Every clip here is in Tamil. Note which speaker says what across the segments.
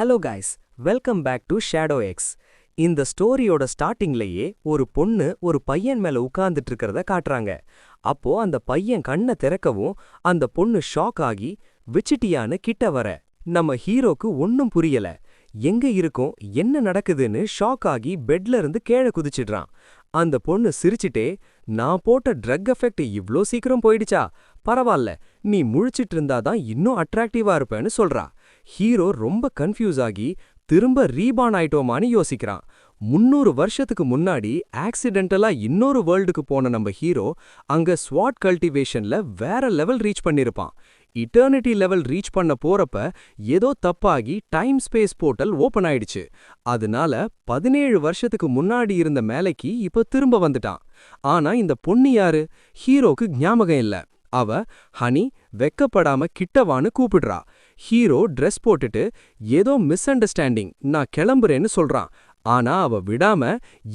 Speaker 1: Hello guys, welcome back to Shadow X. இந்த ஸ்டோரியோட ஸ்டார்டிங்லயே ஒரு பொண்ணு ஒரு பையன் மேல உட்கார்ந்துட்டு இருக்கிறத காட்டுறாங்க. அப்போ அந்த பையன் கண்ணை திறக்கவும் அந்த பொண்ணு ஷாக் ஆகி விச்சிட்டியான்னு கிட்ட வர நம்ம ஹீரோக்கு ஒன்னும் புரியல. எங்க இருக்கோம், என்ன நடக்குதுன்னு ஷாக் ஆகி பெட்ல இருந்து கீழே குதிச்சிடுறான். அந்த பொண்ணு சிரிச்சிட்டே, நான் போட்ட ட்ரக் எஃபெக்ட் இவ்ளோ சீக்கிரம் போயிடுச்சா, பரவாயில்ல, நீ முழிச்சிட்டு இருந்தாதான் இன்னும் அட்ராக்டிவா இருப்பேன்னு சொல்றா. ஹீரோ ரொம்ப கன்ஃபியூஸ் ஆகி திரும்ப ரீபான் ஆயிட்டோமான்னு யோசிக்கிறான். 300 வருஷத்துக்கு முன்னாடி ஆக்சிடென்டலா இன்னொரு வேர்ல்டுக்கு போன நம்ம ஹீரோ அங்க ஸ்வாட் கல்டிவேஷன்ல வேற லெவல் ரீச் பண்ணிருப்பான். இட்டர்னிட்டி லெவல் ரீச் பண்ண போறப்ப ஏதோ தப்பாகி டைம் ஸ்பேஸ் போர்ட்டல் ஓபன் ஆயிடுச்சு. அதனால 17 வருஷத்துக்கு முன்னாடி இருந்த மேலைக்கு இப்ப திரும்ப வந்துட்டான். ஆனா இந்த பொண்ணு யாரு? ஹீரோக்கு ஞாபகம் இல்ல. அவ ஹனி, வெக்கப்படாம கிட்டவான்னு கூப்பிடுறா. ஹீரோ ட்ரெஸ் போட்டுட்டு ஏதோ மிஸ் அண்டர்ஸ்டாண்டிங், நான் கிளம்புறேன்னு சொல்றான். ஆனா அவ விடாம,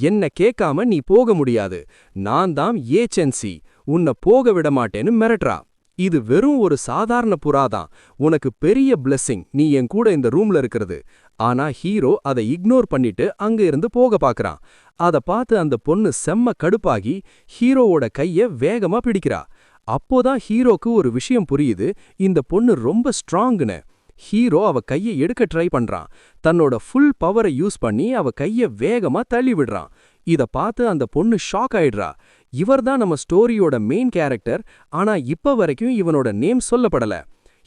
Speaker 1: என்ன கேட்காம நீ போக முடியாது, நான் தான் ஏஜென்சி, உன்னை போக விட மாட்டேன்னு மிரட்டுறா. இது வெறும் ஒரு சாதாரண புறாதான், உனக்கு பெரிய பிளெஸிங் நீ என் கூட இந்த ரூம்ல இருக்கிறது. ஆனா ஹீரோ அதை இக்னோர் பண்ணிட்டு அங்க இருந்து போக பாக்குறான். அத பார்த்து அந்த பொண்ணு செம்ம கடுப்பாகி ஹீரோவோட கைய வேகமா பிடிக்கிறா. அப்போதான் ஹீரோக்கு ஒரு விஷயம் புரியுது, இந்த பொண்ணு ரொம்ப ஸ்ட்ராங்னு. ஹீரோ அவ கையை எடுக்க ட்ரை பண்றான். தன்னோட ஃபுல் பவரை யூஸ் பண்ணி அவ கைய வேகமா தள்ளி விடுறான். இத பார்த்து அந்த பொண்ணு ஷாக் ஆயிடுறா. இவர்தான் நம்ம ஸ்டோரியோட மெயின் கேரக்டர், ஆனா இப்ப வரைக்கும் இவனோட நேம் சொல்லப்படல.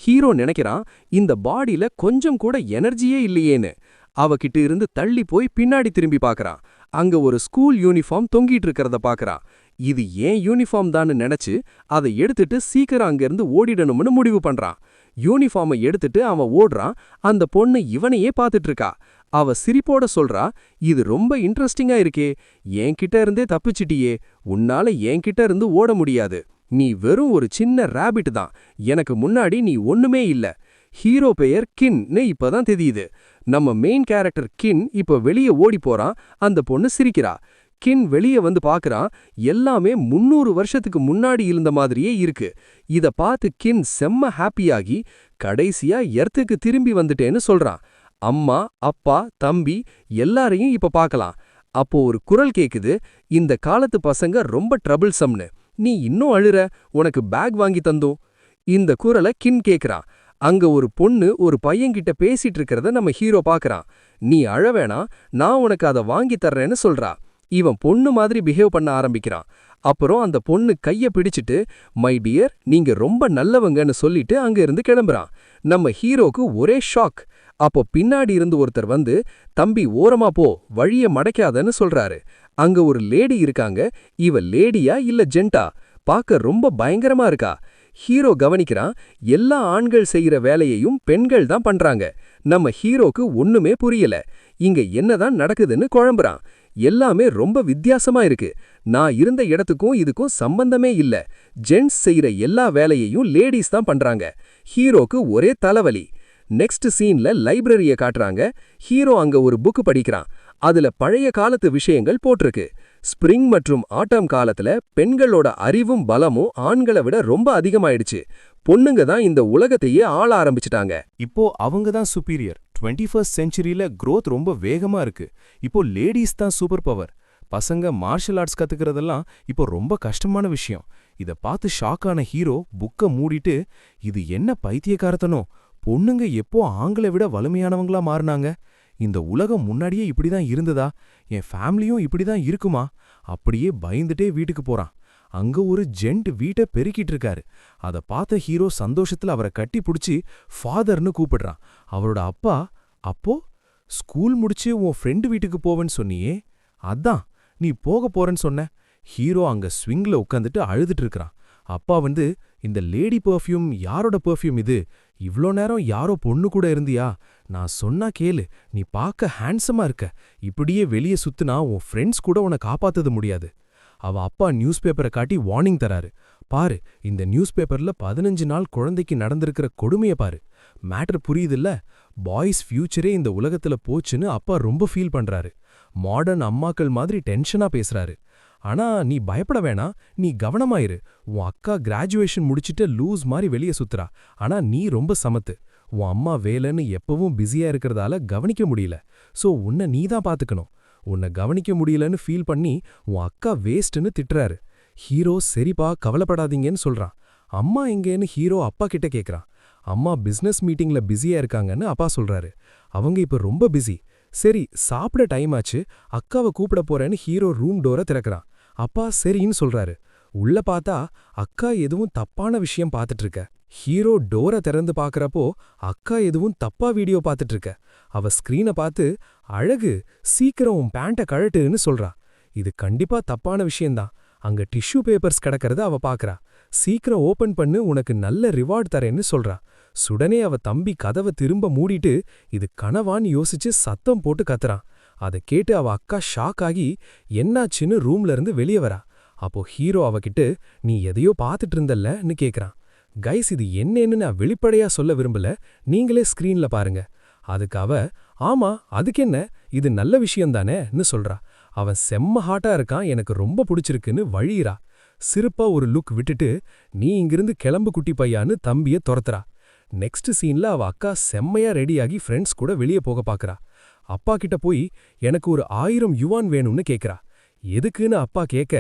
Speaker 1: ஹீரோ நினைக்கிறான், இந்த பாடியில கொஞ்சம் கூட எனர்ஜியே இல்லையேன்னு. அவகிட்ட இருந்து தள்ளி போய் பின்னாடி திரும்பி பார்க்கறான். அங்க ஒரு ஸ்கூல் யூனிஃபார்ம் தொங்கிட்டு இருக்கிறத பார்க்கறான். இது ஏன் யூனிஃபார்ம் தான்னு நினைச்சு அதை எடுத்துட்டு சீக்கிரம் அங்கிருந்து ஓடிடணும்னு முடிவு பண்றான். யூனிஃபார்மை எடுத்துட்டு அவன் ஓடுறான். அந்த பொண்ணு இவனையே பார்த்துட்டு இருக்கா. அவ சிரிப்போட சொல்றா, இது ரொம்ப இன்ட்ரெஸ்டிங்கா இருக்கே, என்கிட்ட இருந்தே தப்பிச்சிட்டியே, உன்னால என்கிட்ட இருந்து ஓட முடியாது, நீ வெறும் ஒரு சின்ன ராபிட் தான், எனக்கு முன்னாடி நீ ஒண்ணுமே இல்ல. ஹீரோ பெயர் கின்னு இப்பதான் தெரியுது. நம்ம மெயின் கேரக்டர் கின் இப்ப வெளியே ஓடி போறான். அந்த பொண்ணு சிரிக்கிறா. கின் வெளியே வந்து பாக்குறான். எல்லாமே 300 வருஷத்துக்கு முன்னாடி இருந்த மாதிரியே இருக்கு. இத பார்த்து கின் செம்ம ஹாப்பியாகி கடைசியா எர்த்துக்கு திரும்பி வந்துட்டேன்னு சொல்றான். அம்மா, அப்பா, தம்பி எல்லாரையும் இப்ப பார்க்கலாம். அப்போ ஒரு குரல் கேக்குது, இந்த காலத்து பசங்க ரொம்ப ட்ரபிள்சம்னு, நீ இன்னும் அழுற, உனக்கு பேக் வாங்கி தந்தோம். இந்த குரலை கின் கேக்குறான். அங்க ஒரு பொண்ணு ஒரு பையன்கிட்ட பேசிட்டு இருக்கிறத நம்ம ஹீரோ பார்க்கறான். நீ அழவேணா, நான் உனக்கு அதை வாங்கி தர்றேன்னு சொல்றா. இவன் பொண்ணு மாதிரி பிஹேவ் பண்ண ஆரம்பிக்கிறான். அப்புறம் அந்த பொண்ணு கைய பிடிச்சிட்டு, மை டியர், நீங்க ரொம்ப நல்லவங்கன்னு சொல்லிட்டு அங்க இருந்து கிளம்புறான். நம்ம ஹீரோக்கு ஒரே ஷாக். அப்போ பின்னாடி இருந்து ஒருத்தர் வந்து, தம்பி ஓரமா போ, வழிய மடைக்காதன்னு சொல்றாரு. அங்க ஒரு லேடி இருக்காங்க. இவ லேடியா இல்ல ஜென்டா? பார்க்க ரொம்ப பயங்கரமா இருக்கா. ஹீரோ கவனிக்கிறான், எல்லா ஆண்கள் செய்யற வேலையையும் பெண்கள் தான் பண்றாங்க. நம்ம ஹீரோக்கு ஒண்ணுமே புரியல. இங்க என்னதான் நடக்குதுன்னு குழம்புறான். எல்லாமே ரொம்ப வித்தியாசமா இருக்கு. நான் இருந்த இடத்துக்கும் இதுக்கும் சம்பந்தமே இல்ல. ஜென்ட்ஸ் செய்யற எல்லா வேலையையும் லேடிஸ் தான் பண்றாங்க. ஹீரோக்கு ஒரே தலைவலி. நெக்ஸ்ட் சீன்ல லைப்ரரிய காட்டுறாங்க. ஹீரோ அங்க ஒரு புக் படிக்கிறான். அதுல பழைய காலத்து விஷயங்கள் போட்டிருக்கு. ஸ்பிரிங் மற்றும் ஆட்டம் காலத்துல பெண்களோட அறிவும் பலமும் ஆண்களை விட ரொம்ப அதிகமாயிடுச்சு. பொண்ணுங்க தான் இந்த உலகத்தையே ஆள ஆரம்பிச்சிட்டாங்க.
Speaker 2: இப்போ அவங்க தான் சுப்பீரியர். 21st செஞ்சுரியில growth ரொம்ப வேகமா இருக்கு. இப்போ லேடிஸ் தான் சூப்பர் பவர். பசங்க மார்ஷல் ஆர்ட்ஸ் கத்துக்கிறதெல்லாம் இப்போ ரொம்ப கஷ்டமான விஷயம். இத பார்த்து ஷாக்கான ஹீரோ புக்க மூடிட்டு, இது என்ன பைத்தியக்காரத்தனோ, பொண்ணுங்க எப்போ ஆண்களை விட வலிமையானவங்களா மாறினாங்க, இந்த உலகம் முன்னாடியே இப்படிதான் இருந்ததா, என் ஃபேமிலியும் இப்படிதான் இருக்குமா, அப்படியே பயந்துட்டே வீட்டுக்கு போறான். அங்க ஒரு ஜென்ட் வீட்டை பெருக்கிட்டு இருக்காரு. அத பார்த்த ஹீரோ சந்தோஷத்துல அவரை கட்டி புடிச்சு ஃபாதர்னு கூப்பிடுறான். அவரோட அப்பா, அப்போ ஸ்கூல் முடிச்சு உன் ஃப்ரெண்டு வீட்டுக்கு போவேன்னு சொன்னியே, அதான் நீ போக போறேன்னு சொன்ன. ஹீரோ அங்க ஸ்விங்ல உட்காந்துட்டு அழுதுட்டு இருக்கிறான். அப்பா வந்து, இந்த லேடி பெர்ஃப்யூம் யாரோட பெர்ஃப்யூம் இது, இவ்ளோ நேரம் யாரோ பொண்ணு கூட இருந்தியா, நான் சொன்னா கேளு, நீ பார்க்க ஹேண்ட்ஸமா இருக்க, இப்படியே வெளியே சுத்துனா உன் ஃப்ரெண்ட்ஸ் கூட உன்னை காப்பாத்தது முடியாது. அவ அப்பா நியூஸ் பேப்பரை காட்டி வார்னிங் தராரு. பாரு, இந்த நியூஸ் பேப்பர்ல 15 நாள் குழந்தைக்கு நடந்திருக்கிற கொடுமைய பாரு. மேட்டர் புரியுதுல்ல, பாய்ஸ் ஃபியூச்சரே இந்த உலகத்துல போச்சுன்னு அப்பா ரொம்ப ஃபீல் பண்றாரு. மாடர்ன் அம்மாக்கள் மாதிரி டென்ஷனா பேசுறாரு. ஆனா நீ பயப்பட வேணாம், நீ கவனமாயிரு. உன் அக்கா கிராஜுவேஷன் முடிச்சிட்டு லூஸ் மாதிரி வெளியே சுத்துறா, ஆனா நீ ரொம்ப சமத்து. உன் அம்மா வேலைன்னு எப்பவும் பிஸியா இருக்கிறதால கவனிக்க முடியல. சோ உன்னை நீதான் பாத்துக்கணும். உன்னை கவனிக்க முடியலன்னு ஃபீல் பண்ணி உன் அக்கா வேஸ்ட்னு திட்டுறாரு. ஹீரோ சரிப்பா கவலைப்படாதீங்கன்னு சொல்றான். அம்மா எங்கேன்னு ஹீரோ அப்பா கிட்ட கேக்குறான். அம்மா பிசினஸ் மீட்டிங்ல பிஸியா இருக்காங்கன்னு அப்பா சொல்றாரு. அவங்க இப்ப ரொம்ப பிஸி. சரி சாப்பிட டைம் ஆச்சு, அக்காவை கூப்பிட போறேன்னு ஹீரோ ரூம் டோரை திறக்கிறான். அப்பா சரின்னு சொல்றாரு. உள்ள பார்த்தா அக்கா எதுவும் தப்பான விஷயம் பார்த்துட்டு இருக்க. ஹீரோ டோரை திறந்து பார்க்கறப்போ அக்கா எதுவும் தப்பா வீடியோ பார்த்துட்டு இருக்க. அவ ஸ்கிரீனை பார்த்து அழகு சீக்கிரம் உன் பேண்ட்டை கழட்டுன்னு சொல்றா. இது கண்டிப்பா தப்பான விஷயம்தான். அங்க டிஷ்யூ பேப்பர்ஸ் கிடக்கிறத அவ பார்க்கறா. சீக்கிரம் ஓபன் பண்ணு, உனக்கு நல்ல ரிவார்ட் தரேன்னு சொல்றா. சுடனே அவ தம்பி கதவை திரும்ப மூடிட்டு இது கனவான்னு யோசிச்சு சத்தம் போட்டு கத்துறான். அதை கேட்டு அவ அக்கா ஷாக் ஆகி என்னாச்சுன்னு ரூம்ல இருந்து வெளியே வரா. அப்போ ஹீரோ அவகிட்ட நீ எதையோ பார்த்துட்டு இருந்தல்லன்னு கேக்குறான். கைஸ் இது என்னன்னு நான் வெளிப்படையா சொல்ல விரும்பல, நீங்களே ஸ்கிரீன்ல பாருங்க. அதுக்கு அவ ஆமா அதுக்கென்ன, இது நல்ல விஷயம்தானேன்னு சொல்றா. அவன் செம்ம ஹாட்டா இருக்கான், எனக்கு ரொம்ப பிடிச்சிருக்குன்னு வழியிறா. சிரிப்பா ஒரு லுக் விட்டுட்டு நீ இங்கிருந்து கிளம்பு குட்டி பையான்னு தம்பிய துரத்துறா. நெக்ஸ்ட் சீன்ல அவ அக்கா செம்மையா ரெடியாகி ஃப்ரெண்ட்ஸ் கூட வெளியே போக பாக்குறா. அப்பா கிட்ட போய் எனக்கு ஒரு 1000 யுவான் வேணும்னு கேக்குறா. எதுக்குன்னு அப்பா கேட்க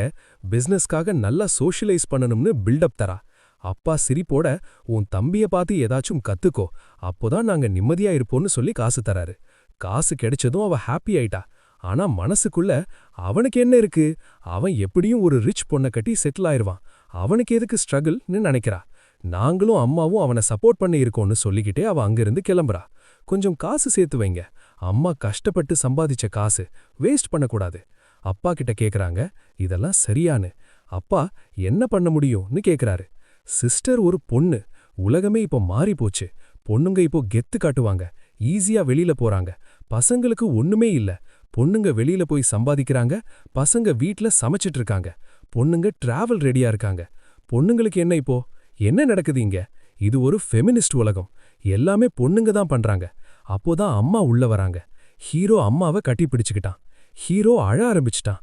Speaker 2: பிசினஸ்க்காக நல்லா சோஷியலைஸ் பண்ணணும்னு பில்டப் தரா. அப்பா சிரிப்போட உன் தம்பிய பார்த்து ஏதாச்சும் கத்துக்கோ, அப்போதான் நாங்க நிம்மதியா இருப்போம்னு சொல்லி காசு தராரு. காசு கிடைச்சதும் அவ ஹாப்பி ஆயிட்டா. ஆனா மனசுக்குள்ள அவனுக்கு என்ன இருக்கு, அவன் எப்படியும் ஒரு ரிச் பொண்ணை கட்டி செட்டில் ஆயிருவான், அவனுக்கு எதுக்கு ஸ்ட்ரகிள்னு நினைக்கிறா. நாங்களும் அம்மாவும் அவனை சப்போர்ட் பண்ணி இருக்கோம்னு சொல்லிக்கிட்டே அவ அங்கிருந்து கிளம்புறா. கொஞ்சம் காசு சேர்த்து வைங்க, அம்மா கஷ்டப்பட்டு சம்பாதிச்ச காசு வேஸ்ட் பண்ணக்கூடாது. அப்பா கிட்ட கேக்குறாங்க இதெல்லாம் சரியானு. அப்பா என்ன பண்ண முடியும்னு கேக்குறாரு. சிஸ்டர் ஒரு பொண்ணு, உலகமே இப்போ மாறி போச்சு. பொண்ணுங்க இப்போ கெத்து காட்டுவாங்க, ஈஸியா வெளியில போறாங்க. பசங்களுக்கு ஒண்ணுமே இல்ல, பொண்ணுங்க வெளியில போய் சம்பாதிக்கிறாங்க, பசங்க வீட்ல சமைச்சிட்டு இருக்காங்க. பொண்ணுங்க டிராவல் ரெடியா இருக்காங்க. பொண்ணுங்களுக்கு என்ன இப்போ என்ன நடக்குது இங்க? இது ஒரு ஃபெமினிஸ்ட் உலகம், எல்லாமே பொண்ணுங்க தான் பண்றாங்க. அப்போதான் அம்மா உள்ள வராங்க. ஹீரோ அம்மாவை கட்டி பிடிச்சுக்கிட்டான். ஹீரோ அழ ஆரம்பிச்சிட்டான்.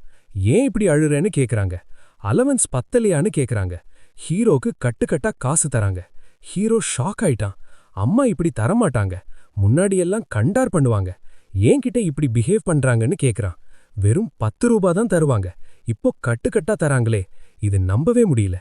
Speaker 2: ஏன் இப்படி அழுறேன்னு கேக்குறாங்க. அலவன்ஸ் பத்தலையான்னு கேக்குறாங்க. ஹீரோக்கு கட்டுக்கட்டா காசு தராங்க. ஹீரோ ஷாக் ஆயிட்டான். அம்மா இப்படி தரமாட்டாங்க, முன்னாடியெல்லாம் கண்டார் பண்ணுவாங்க, ஏன்கிட்ட இப்படி பிஹேவ் பண்றாங்கன்னு கேக்குறான். வெறும் 10 ரூபா தான் தருவாங்க, இப்போ கட்டுக்கட்டா தராங்களே, இது நம்பவே முடியல.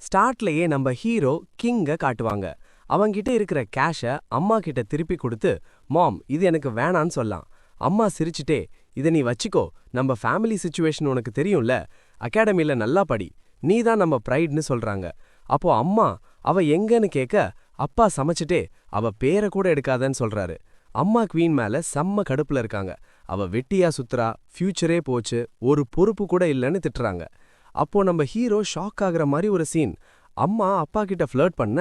Speaker 1: ஸ்டார்ட்லயே நம்ம ஹீரோ கிங்க காட்டுவாங்க. அவங்கிட்ட இருக்கிற கேஷை அம்மா கிட்ட திருப்பி கொடுத்து மாம் இது எனக்கு வேணான்னு சொல்லலாம். அம்மா சிரிச்சுட்டே இதை நீ வச்சுக்கோ, நம்ம ஃபேமிலி சிச்சுவேஷன் உனக்கு தெரியும்ல, அகாடமில நல்லா படி, நீ தான் நம்ம ப்ரைட்னு சொல்றாங்க. அப்போ அம்மா அவ எங்கன்னு கேட்க அப்பா சமைச்சிட்டே அவ பேரை கூட எடுக்காதன்னு சொல்றாரு. அம்மா குவீன் மேல செம்ம கடுப்புல இருக்காங்க. அவ வெட்டியா சுத்துறா, ஃபியூச்சரே போச்சு, ஒரு பொறுப்பு கூட இல்லைன்னு திட்டுறாங்க. அப்போ நம்ம ஹீரோ ஷாக் ஆகுற மாதிரி ஒரு சீன். அம்மா அப்பா கிட்ட ஃப்ளர்ட் பண்ண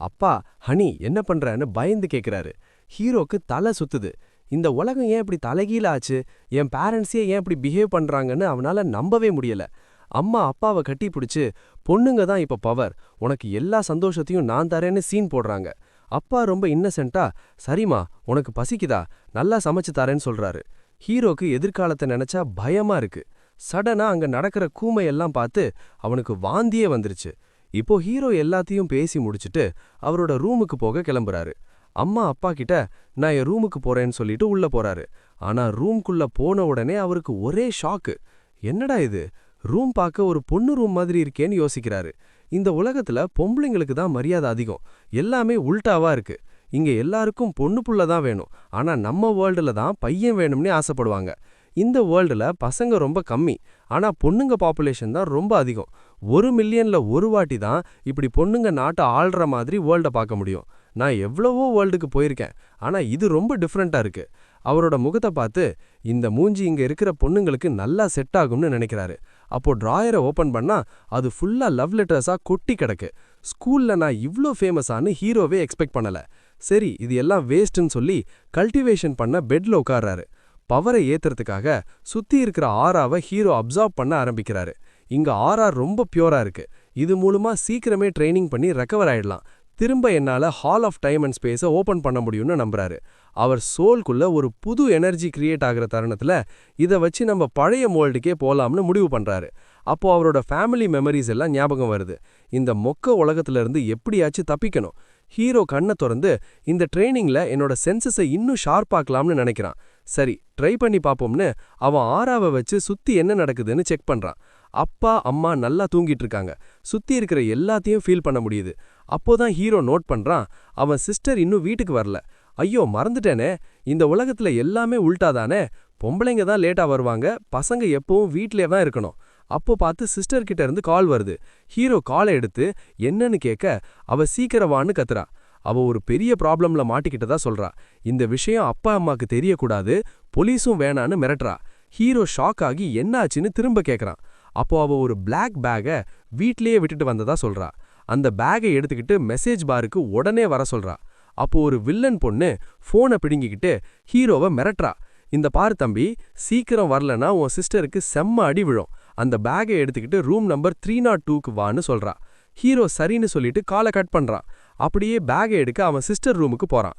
Speaker 1: அப்பா ஹனி என்ன பண்றன்னு பயந்து கேக்குறாரு. ஹீரோக்கு தலை சுத்துது. இந்த உலகம் ஏன் இப்படி தலைகீழ ஆச்சு, என் பேரண்ட்ஸே ஏன் இப்படி பிஹேவ் பண்றாங்கன்னு அவனால நம்பவே முடியல. அம்மா அப்பாவை கட்டி பிடிச்சு பொண்ணுங்க தான் இப்ப பவர், உனக்கு எல்லா சந்தோஷத்தையும் நான் தரேன்னு சீன் போடுறாங்க. அப்பா ரொம்ப இன்னசென்ட்டா சரிம்மா உனக்கு பசிக்குதா, நல்லா சமைச்சு தரேன்னு சொல்றாரு. ஹீரோக்கு எதிர்காலத்தை நினைச்சா பயமா இருக்கு. சடனா அங்க நடக்கிற கூமையெல்லாம் பார்த்து அவனுக்கு வாந்தியே வந்துருச்சு. இப்போ ஹீரோ எல்லாத்தையும் பேசி முடிச்சுட்டு அவரோட ரூமுக்கு போக கிளம்புறாரு. அம்மா அப்பா கிட்ட நான் என் ரூமுக்கு போறேன்னு சொல்லிட்டு உள்ள போறாரு. ஆனா ரூம்குள்ள போன உடனே அவருக்கு ஒரே ஷாக்கு. என்னடா இது, ரூம் பார்க்க ஒரு பொண்ணு ரூம் மாதிரி இருக்கேன்னு யோசிக்கிறாரு. இந்த உலகத்துல பொம்பளைங்களுக்கு தான் மரியாதை அதிகம், எல்லாமே உல்டாவா இருக்கு. இங்க எல்லாருக்கும் பொண்ணு புள்ள தான் வேணும், ஆனா நம்ம வேர்ல்டுல தான் பையன் வேணும்னு ஆசைப்படுவாங்க. இந்த வேர்ல்டுல பசங்க ரொம்ப கம்மி, ஆனா பொண்ணுங்க பாப்புலேஷன் தான் ரொம்ப அதிகம். 1 மில்லியன்ல ஒரு வாட்டி தான் இப்படி பொண்ணுங்க நாட்டை ஆள்ற மாதிரி வேர்ல்ட பார்க்க முடியும். நான் எவ்வளவோ வேர்ல்டுக்கு போயிருக்கேன், ஆனா இது ரொம்ப டிஃப்ரெண்டா இருக்கு. அவரோட முகத்தை பார்த்து இந்த மூஞ்சி இங்க இருக்கிற பொண்ணுங்களுக்கு நல்லா செட் ஆகும்னு நினைக்கிறாரு. அப்போ டிராயரை ஓபன் பண்ணா அது ஃபுல்லா லவ் லெட்டர்ஸா கொட்டி கிடக்கு. ஸ்கூல்ல நான் இவ்ளோ ஃபேமஸானு ஹீரோவே எக்ஸ்பெக்ட் பண்ணல. சரி இது எல்லாம் வேஸ்ட்னு சொல்லி கல்டிவேஷன் பண்ண பெட்ல உட்கார்றாரு. பவரை ஏத்துறதுக்காக சுத்தி இருக்கிற ஆராவை ஹீரோ அப்சார்ப் பண்ண ஆரம்பிக்கிறாரு. இங்க ஆரா ரொம்ப பியூரா இருக்கு, இது மூலமா சீக்கிரமே ட்ரைனிங் பண்ணி ரெக்கவர் ஆயிடலாம். திரும்ப என்னால ஹால் ஆஃப் டைம் அண்ட் ஸ்பேஸை ஓபன் பண்ண முடியும்னு நம்புறாரு. அவர் சோல்குள்ள ஒரு புது எனர்ஜி கிரியேட் ஆகிற தருணத்துல இதை வச்சு நம்ம பழைய மோல்டுக்கே போலாம்னு முடிவு பண்றாரு. அப்போ அவரோட ஃபேமிலி மெமரிஸ் எல்லாம் ஞாபகம் வருது. இந்த மொக்க உலகத்துல இருந்து எப்படியாச்சும் தப்பிக்கணும்.
Speaker 3: ஹீரோ கண்ணை திறந்து இந்த ட்ரெய்னிங்ல என்னோட சென்சஸை இன்னும் ஷார்ப்பாக்கலாம்னு நினைக்கிறான். சரி ட்ரை பண்ணி பாப்போம்னு அவன் ஆறாவை வச்சு சுத்தி என்ன நடக்குதுன்னு செக் பண்றான். அப்பா அம்மா நல்லா தூங்கிட்டு இருக்காங்க. சுத்தி இருக்கிற எல்லாத்தையும் ஃபீல் பண்ண முடியுது. அப்போதான் ஹீரோ நோட் பண்றான், அவன் சிஸ்டர் இன்னும் வீட்டுக்கு வரல. ஐயோ மறந்துட்டேனே, இந்த உலகத்துல எல்லாமே உல்டாதானே, பொம்பளைங்க தான் லேட்டா வருவாங்க, பசங்க எப்பவும் வீட்லயே தான் இருக்கணும். அப்போ பார்த்து சிஸ்டர் கிட்ட இருந்து கால் வருது. ஹீரோ காலை எடுத்து என்னன்னு கேட்க அவ சீக்கிரவான்னு கத்துறா. அவ ஒரு பெரிய ப்ராப்ளம்ல மாட்டிக்கிட்டதா சொல்றா. இந்த விஷயம் அப்பா அம்மாக்கு தெரியக்கூடாது, போலீஸும் வேணான்னு மிரட்டுறா. ஹீரோ ஷாக் ஆகி என்ன ஆச்சுன்னு திரும்ப கேட்கறான். அப்போ அவ ஒரு பிளாக் பேக்கை வீட்லயே விட்டுட்டு வந்ததா சொல்றா. அந்த பேக்கை எடுத்துக்கிட்டு மெசேஜ் பாருக்கு உடனே வர சொல்றா. அப்போ ஒரு வில்லன் பொண்ணு போனை பிடுங்கிக்கிட்டு ஹீரோவை மிரட்டுறா. இந்த பாரு தம்பி, சீக்கிரம் வரலனா உன் சிஸ்டருக்கு செம்ம அடி விழும். அந்த பேக்கை எடுத்துக்கிட்டு ரூம் நம்பர் 302க்கு வான்னு சொல்றா. ஹீரோ சரின்னு சொல்லிட்டு காலை கட் பண்றான். அப்படியே பேக்கை எடுக்க அவன் சிஸ்டர் ரூமுக்கு போறான்.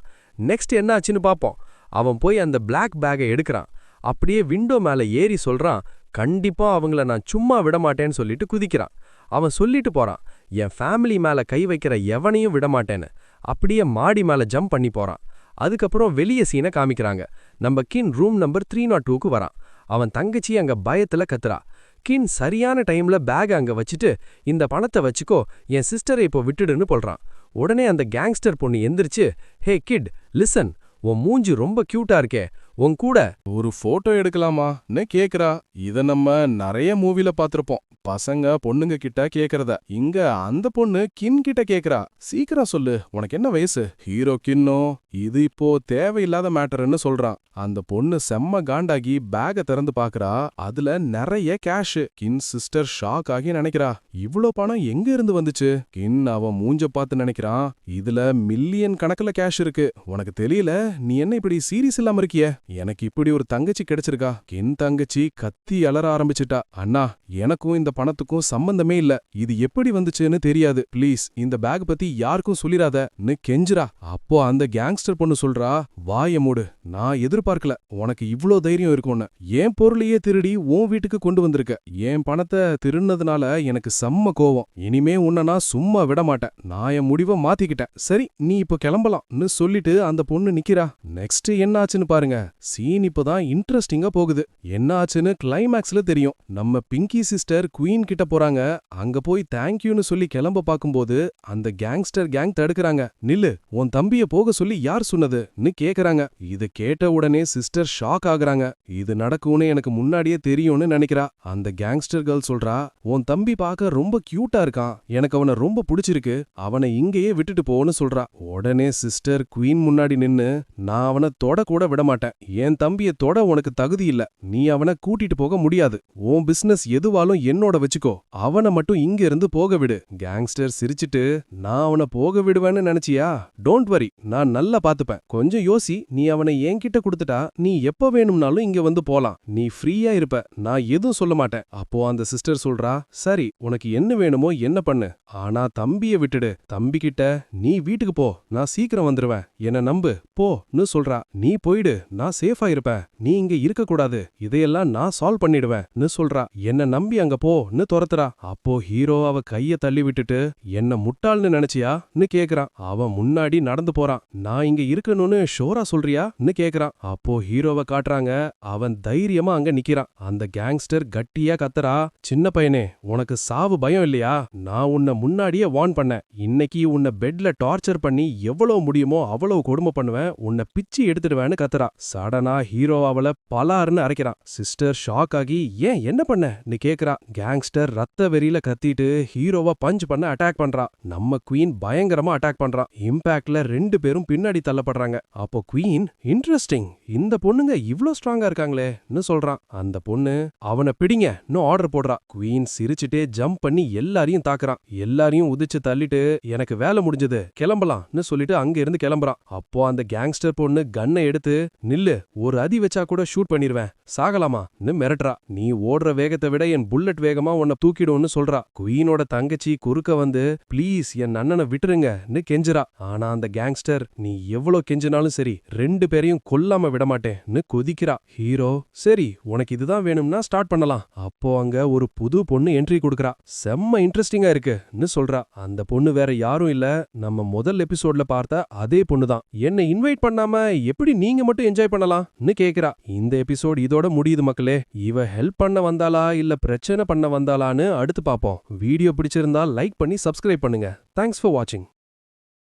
Speaker 3: நெக்ஸ்ட் என்ன ஆச்சுன்னு பாப்போம். அவன் போய் அந்த பிளாக் பேக்கை எடுக்கிறான். அப்படியே விண்டோ மேல ஏறி சொல்றான், கண்டிப்பா அவங்கள நான் சும்மா விடமாட்டேன்னு சொல்லிட்டு குதிக்கிறான். அவன் சொல்லிட்டு போறான், என் ஃபேமிலி மேல கை வைக்கிற எவனையும் விடமாட்டேன்னு. அப்படியே மாடி மேல ஜம்ப் பண்ணி போறான். அதுக்கப்புறம் வெளிய சீனை காமிக்கிறாங்க. நம்ம கின் ரூம் நம்பர் 302க்கு வரான். அவன் தங்கச்சி அங்க பயத்துல கத்துறா. கின் சரியான டைம்ல பேக் அங்க வச்சுட்டு, இந்த பணத்தை வச்சுக்கோ, என் சிஸ்டரை இப்போ விட்டுடுன்னு சொல்றான். உடனே அந்த கேங்ஸ்டர் பொண்ணு எந்திரிச்சு, ஹே கிட் லிசன், உன் மூஞ்சி ரொம்ப கியூட்டா இருக்கே, உன் கூட
Speaker 2: ஒரு போட்டோ எடுக்கலாமான்னு கேக்குறா. இத நம்ம நிறைய மூவில பாத்திருப்போம். பசங்க பொண்ணுங்க கிட்ட கேக்குறத. இங்க அந்த பொண்ணு கின் கிட்ட கேக்குறா. சீக்கிரம் சொல்லு, உனக்கு என்ன வயசு? ஹீரோ கின்னோ இது இப்போ தேவையில்லாத மேட்டர்ன்னு சொல்றான். அந்த பொண்ணு செம்ம காண்டாகி பேக திறந்து பாக்குறா. அதுல நிறைய கேஷ். கின் சிஸ்டர் ஷாக் ஆகி நினைக்கிறா, இவ்ளோ பணம் எங்க இருந்து வந்துச்சு? கின் அவன் மூஞ்ச பார்த்து நினைக்கிறான், இதுல மில்லியன் கணக்குல கேஷ் இருக்கு. உனக்கு தெரியல, நீ என்ன இப்படி சீரியஸ் இல்லாம இருக்கிய? எனக்கு இப்படி ஒரு தங்கச்சி கிடைச்சிருக்கா. கின் தங்கச்சி கத்தி அலற ஆரம்பிச்சிட்டா. அண்ணா, எனக்கும் இந்த பணத்துக்கும் சம்பந்தமே இல்ல. இது எப்படி வந்துச்சுன்னு தெரியாது. ப்ளீஸ் இந்த பேக் பத்தி யாருக்கும் சொல்லிராதன்னு கெஞ்சுறா. அப்போ அந்த கேங்ஸ்டர் பொண்ணு சொல்றா, வாய மூடு, நான் எதிர்பார்க்கல உனக்கு இவ்ளோ தைரியம் இருக்கும்னு. என் பொருளையே திருடி உன் வீட்டுக்கு கொண்டு வந்திருக்க. என் பணத்தை திருடினதுனால எனக்கு செம்ம கோவம். இனிமே உன்னை நான் சும்மா விட மாட்டேன். நான் என் முடிவை மாத்திக்கிட்டேன். சரி நீ இப்போ கிளம்பலாம்னு சொல்லிட்டு அந்த பொண்ணு நிக்கிறா. நெக்ஸ்ட் என்ன ஆச்சுன்னு பாருங்க. சீன் இப்பதான் இன்ட்ரெஸ்டிங்கா போகுது. என்ன ஆச்சுன்னு கிளைமேக்ஸ்ல தெரியும். நம்ம பிங்கி சிஸ்டர் குயின் கிட்ட போறாங்க. அங்க போய் தேங்க்யூன்னு சொல்லி கிளம்ப பாக்கும்போது அந்த கேங்ஸ்டர் கேங் தடுக்கறாங்க. நில்லு, உன் தம்பிய போக சொல்லி யார் சொன்னதுன்னு கேக்குறாங்க. இது கேட்ட உடனே சிஸ்டர் ஷாக் ஆகுறாங்க. இது நடக்கும்னு எனக்கு முன்னாடியே தெரியும்னு நினைக்கிறா. அந்த கேங்ஸ்டர் கேர்ள் சொல்றா, உன் தம்பி பார்க்க ரொம்ப கியூட்டா இருக்கான், எனக்கு அவனை ரொம்ப பிடிச்சிருக்கு, அவனை இங்கேயே விட்டுட்டு போன்னு சொல்றா. உடனே சிஸ்டர் குயின் முன்னாடி நின்னு, நான் அவனை தொட கூட விட மாட்டேன். என் தம்பிய தொட உனக்கு தகுதி இல்ல. நீ அவனை கூட்டிட்டு போக முடியாது. உன் பிசினஸ் எதுவாலும் என்னோட வச்சுக்கோ. அவனை மட்டும் இங்க இருந்து போக விடு. கேங்ஸ்டர் சிரிச்சிட்டு, நான் அவனை போக விடுவேன்னு நினைச்சியா? டோன்ட் வரி, நான் நல்லா பாத்துப்பேன். கொஞ்சம் யோசி, நீ அவனை என்கிட்ட கொடுத்துட்டா நீ எப்ப வேணும்னாலும் இங்க வந்து போலாம். நீ ஃப்ரீயா இருப்ப, நான் எதுவும் சொல்ல மாட்டேன். அப்போ அந்த சிஸ்டர் சொல்றா, சரி உனக்கு என்ன வேணுமோ என்ன பண்ணு, ஆனா தம்பிய விட்டுடு. தம்பி கிட்ட நீ வீட்டுக்கு போ, நான் சீக்கிரம் வந்துருவேன், என்ன நம்பு போன்னு சொல்றா. நீ போயிடு, நான் சேஃபா இருப்பேன், நீ இங்க இருக்க கூடாது, இதையெல்லாம் நான் சால்வ் பண்ணிடுவேன்னு சொல்றா. என்ன நம்பி அங்க போன்னு துரத்துறா. அப்போ ஹீரோ அவ கைய தள்ளி விட்டுட்டு, என்ன முட்டாள்னு நினைச்சியான்னு கேக்குறான். அவன் முன்னாடி நடந்து போறான். நான் இங்க இருக்கணும்னு ஷோரா சொல்றியான்னு கேக்குறான். அப்போ ஹீரோவை காட்டுறாங்க. அவன் தைரியமா அங்க நிக்கிறான். அந்த கேங்ஸ்டர் கட்டியா கத்துறா, சின்ன பையனே உனக்கு சாவு பயம் இல்லையா? நான் உன்னை முன்னாடியே வார்ன் பண்ணேன். இன்னைக்கு உன்னை பெட்ல டார்ச்சர் பண்ணி எவ்வளவு முடியுமோ அவ்வளவு கொடுமை பண்ணுவேன், உன்னை பிச்சு எடுத்துடுவேன்னு கத்துறா. சடனா ஹீரோ அவளை பலாருன்னு அரைக்கிறான். சிஸ்டர் ஷாக் ஆகி, ஏன் என்ன பண்ணன்னு கேக்குறா. கேங்ஸ்டர் ரத்த வெறியில கத்திட்டு ஹீரோவை பஞ்ச் பண்ண அட்டாக் பண்றா. நம்ம குயின் பயங்கரமா அட்டாக் பண்றா. இம்பாக்ட்ல 2 பேரும் பின்னாடி தள்ளப்படுறாங்க. அப்போ குயின், இன்ட்ரெஸ்டிங், இந்த பொண்ணுங்க இவ்ளோ ஸ்ட்ராங்கா இருக்காங்களேன்னு சொல்றான். அந்த பொண்ணு, அவனை பிடிங்கன்னு ஆர்டர் போடுறா. குயின் சிரிச்சுட்டே ஜம்ப் பண்ணி எல்லாரையும் தாக்குறான். எல்லாரையும் உதிச்சு தள்ளிட்டு, எனக்கு வேலை முடிஞ்சது கிளம்பலாம்னு சொல்லிட்டு அங்க இருந்து கிளம்புறான். அப்போ அந்த கேங்ஸ்டர் பொண்ணு கன்னை எடுத்து, நில்லு, ஒரு அதி வச்சா கூட ஷூட் பண்ணிருவேன், சாகலாமான்னு மிரட்டுறா. நீ ஓடுற வேகத்தை விட என் புல்லட் வேகம்
Speaker 3: வேகமா உன்னை தூக்கிடும்னு சொல்றா. குயினோட தங்கச்சி குறுக்க வந்து ப்ளீஸ் என் அண்ணனை விட்டுருங்கன்னு கெஞ்சுறா. ஆனா அந்த கேங்ஸ்டர் நீ எவ்வளவு கெஞ்சினாலும் சரி 2 பேரையும் கொல்லாம விடமாட்டேன்னு கொதிக்கிறா. ஹீரோ சரி உனக்கு இதுதான் வேணும்னா ஸ்டார்ட் பண்ணலாம். அப்போ அங்க ஒரு புது பொண்ணு என்ட்ரி கொடுக்கறா. செம்ம இன்ட்ரெஸ்டிங்கா இருக்குன்னு சொல்றா. அந்த பொண்ணு வேற யாரும் இல்ல, நம்ம முதல் எபிசோட்ல பார்த்த அதே பொண்ணுதான். என்னை இன்வைட் பண்ணாம எப்படி நீங்க மட்டும் என்ஜாய் பண்ணலாம்னு கேக்குறா. இந்த எபிசோட் இதோட முடியுது மக்களே. இவ ஹெல்ப் பண்ண வந்தாளா இல்ல பிரச்சனை பண்ண வந்தாளான்னு அடுத்து பாப்போம். வீடியோ பிடிச்சிருந்தா லைக் பண்ணி சப்ஸ்கிரைப் பண்ணுங்க. தேங்க்ஸ் ஃபார் வாட்சிங்.